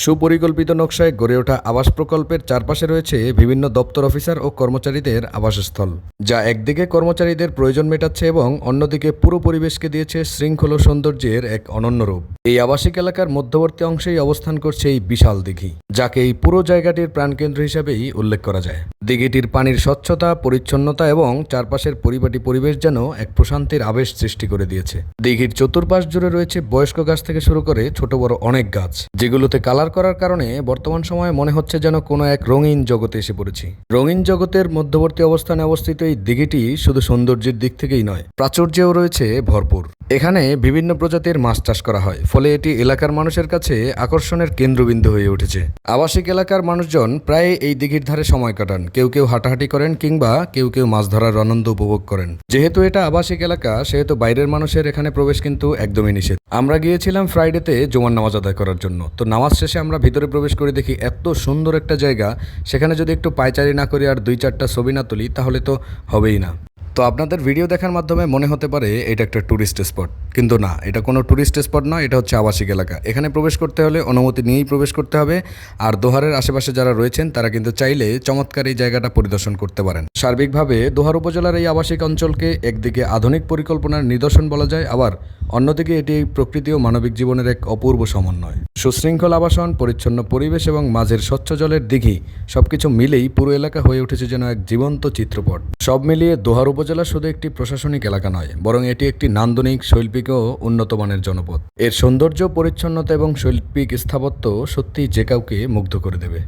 সুপরিকল্পিত নকশায় গড়ে ওঠা আবাস প্রকল্পের চারপাশে রয়েছে বিভিন্ন দপ্তর অফিসার ও কর্মচারীদের আবাসস্থল, যা একদিকে কর্মচারীদের প্রয়োজন মেটাচ্ছে এবং অন্যদিকে পুরো পরিবেশকে দিয়েছে শৃঙ্খল ও সৌন্দর্যের এক অনন্য রূপ। এই আবাসিক এলাকার মধ্যবর্তী অংশেই অবস্থান করছে এই বিশাল দিঘি, যাকে এই পুরো জায়গাটির প্রাণকেন্দ্র হিসেবেই উল্লেখ করা যায়। দিঘিটির পানির স্বচ্ছতা, পরিচ্ছন্নতা এবং চারপাশের পরিপাটি পরিবেশ যেন এক প্রশান্তির আবেশ সৃষ্টি করে দিয়েছে। দিঘির চতুর্পাশ জুড়ে রয়েছে বয়স্ক গাছ থেকে শুরু করে ছোট বড় অনেক গাছ, যেগুলোতে কালার করার কারণে বর্তমান সময়ে মনে হচ্ছে যেন কোনো এক রঙিন জগতে এসে পড়েছি। রঙিন জগতের মধ্যবর্তী অবস্থানে অবস্থিত এই দিঘিটি শুধু সৌন্দর্যের দিক থেকেই নয়, প্রাচুর্যেও রয়েছে ভরপুর। এখানে বিভিন্ন প্রজাতির মাছ চাষ করা হয়, ফলে এটি এলাকার মানুষের কাছে আকর্ষণের কেন্দ্রবিন্দু হয়ে উঠেছে। আবাসিক এলাকার মানুষজন প্রায় এই দিঘির ধারে সময় কাটান, কেউ কেউ হাঁটাহাঁটি করেন কিংবা কেউ কেউ মাছ ধরার আনন্দ উপভোগ করেন। যেহেতু এটা আবাসিক এলাকা, সেহেতু বাইরের মানুষের এখানে প্রবেশ কিন্তু একদমই নিষেধ। আমরা গিয়েছিলাম ফ্রাইডেতে জুমার নামাজ আদায় করার জন্য। তো নামাজ শেষে আমরা ভিতরে প্রবেশ করে দেখি এত সুন্দর একটা জায়গা, সেখানে যদি একটু পায়চারি না করি আর 2-4টা ছবি না তুলি তাহলে তো হবেই না। তো আপনাদের ভিডিও দেখার মাধ্যমে মনে হতে পারে এটা একটা ট্যুরিস্ট স্পট, কিন্তু না, এটা কোনো ট্যুরিস্ট স্পট নয়, এটা হচ্ছে আবাসিক এলাকা। এখানে প্রবেশ করতে হলে অনুমতি নিয়েই প্রবেশ করতে হবে। আর দোহারের আশেপাশে যারা রয়েছেন তারা কিন্তু চাইলে চমৎকার এই জায়গাটা পরিদর্শন করতে পারেন। সার্বিকভাবে দোহার উপজেলার এই আবাসিক অঞ্চলকে একদিকে আধুনিক পরিকল্পনার নিদর্শন বলা যায়, আবার অন্যদিকে এটি প্রকৃতি ও মানবিক জীবনের এক অপূর্ব সমন্বয়। সুশৃঙ্খল আবাসন, পরিচ্ছন্ন পরিবেশ এবং মাঝের স্বচ্ছ জলের দিঘি সবকিছু মিলেই পুরো এলাকা হয়ে উঠেছে যেন এক জীবন্ত চিত্রপট। সব মিলিয়ে দোহার উপজেলা শুধু একটি প্রশাসনিক এলাকা নয়, বরং এটি একটি নান্দনিক, শৈল্পিক ও উন্নত মানের জনপদ। এর সৌন্দর্য, পরিচ্ছন্নতা এবং শৈল্পিক স্থাপত্য সত্যিই যে কাউকে মুগ্ধ করে দেবে।